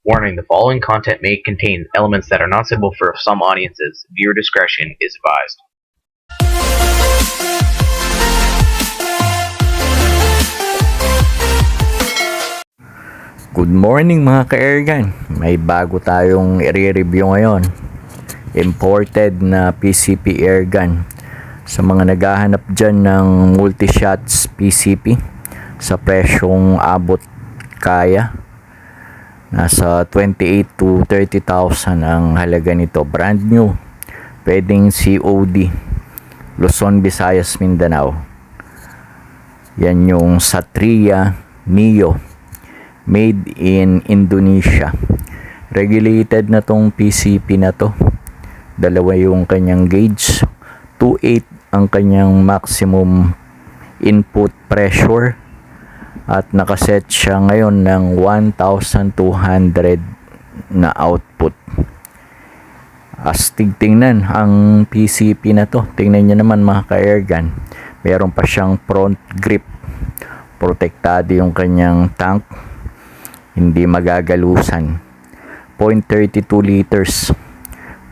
Warning: the following content may contain elements that are not suitable for some audiences. Viewer discretion is advised. Good morning mga ka-airgun. May bago tayong i-review ngayon. Imported na PCP airgun. Sa mga naghahanap dyan ng multi-shots PCP sa presyong abot kaya, nasa 28 to 30,000 ang halaga nito. Brand new. Pwedeng COD. Luzon, Visayas, Mindanao. Yan yung Satria Neo. Made in Indonesia. Regulated na tong PCP na to. Dalawa yung kanyang gauge. 2.8 ang kanyang maximum input pressure. At nakaset siya ngayon ng 1,200 na output. Astig tingnan ang PCP na to. Tingnan nyo naman mga ka-airgun. Meron pa siyang front grip. Protektado yung kanyang tank. Hindi magagalusan. 0.32 liters.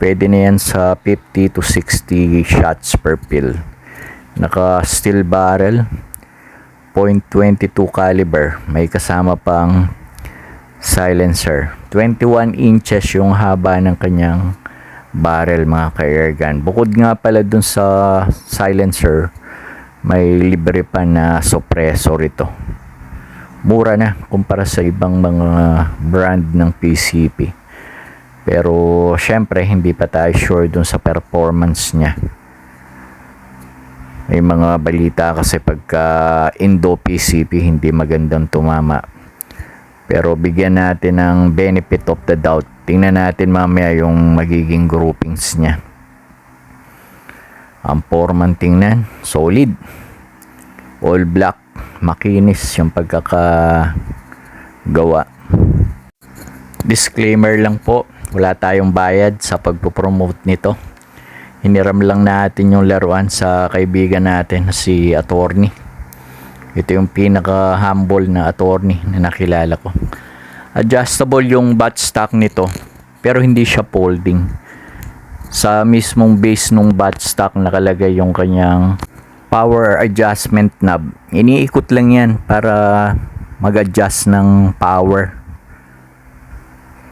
Pwede na yan sa 50 to 60 shots per fill. Naka steel barrel. 0.22 caliber. May kasama pang silencer. 21 inches yung haba ng kanyang barrel mga ka-airgun. Bukod nga pala dun sa silencer, may libre pa na suppressor ito. Mura na kumpara sa ibang mga brand ng PCP. Pero syempre hindi pa tayo sure dun sa performance niya. May mga balita kasi pagka Indo PCP hindi magandang tumama. Pero bigyan natin ng benefit of the doubt. Tingnan natin mamaya yung magiging groupings niya. Ang foreman tingnan, solid. All black, makinis yung pagkakagawa. Disclaimer lang po, wala tayong bayad sa pagpo-promote nito. Hiniram lang natin yung laruan sa kaibigan natin si attorney. Ito yung pinaka-humble na attorney na nakilala ko. Adjustable yung buttstock nito, pero hindi siya folding. Sa mismong base nung buttstock nakalagay yung kanyang power adjustment knob. Iniikot lang yan para mag-adjust ng power.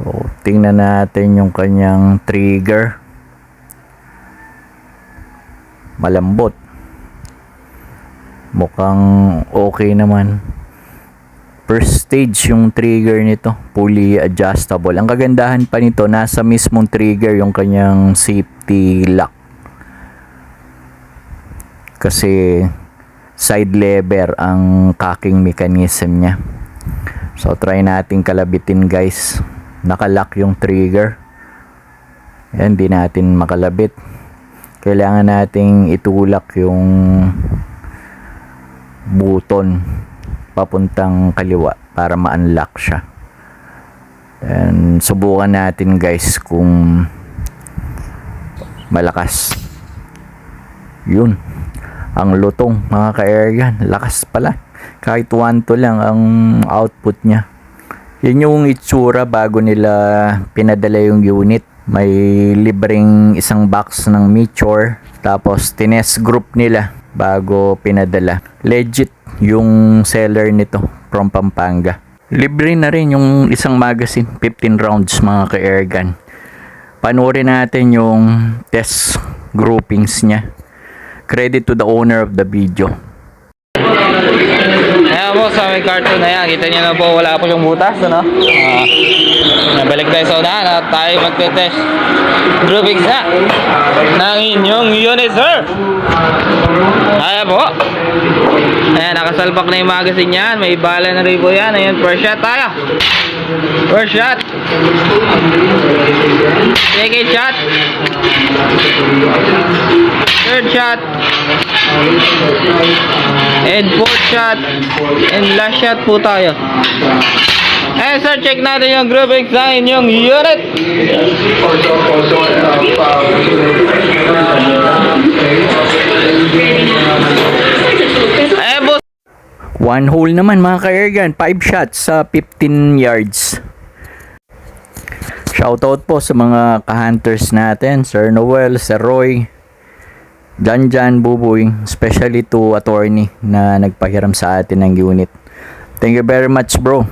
So, tingnan natin yung kanyang trigger. Malambot. Mukhang okay naman. First stage yung trigger nito. Fully adjustable. Ang kagandahan pa nito, nasa mismong trigger yung kanyang safety lock. Kasi side lever ang cocking mechanism niya. So, try natin kalabitin guys. Nakalock yung trigger. Yan, di natin makalabit. Kailangan nating itulak yung button papuntang kaliwa para ma-unlock siya. And subukan natin guys kung malakas. Yun. Ang lutong mga ka-airgun. Lakas pala. Kahit 1 to lang ang output niya. Yan yung itsura bago nila pinadala yung unit. May libreng isang box ng Meteor. Tapos tinest group nila bago pinadala. Legit yung seller nito from Pampanga. Libre na rin yung isang magazine. 15 rounds mga ka-airgun. Panoorin natin yung test groupings niya. Credit to the owner of the video. Ayan po sa may cartoon na yan, kita nyo na po wala po yung butas, ano? Balik tayo sa unahan at tayo magte-test groupings na ng inyong unit, sir. Ayan po. Ayan, nakasalpak na yung magazine yan, may bala na rin po yan. Ayan, first shot tayo. First shot. Second shot. Third shot. And fourth shot. And last shot po tayo. Eh sir, check natin yung groupings sa inyong unit. Eh boss. One hole naman mga ka-airgun. 5 shots sa 15 yards. Shoutout po sa mga ka-hunters natin, Sir Noel, Sir Roy, Jan Buboy, especially to attorney na nagpahiram sa atin ng unit. Thank you very much, bro.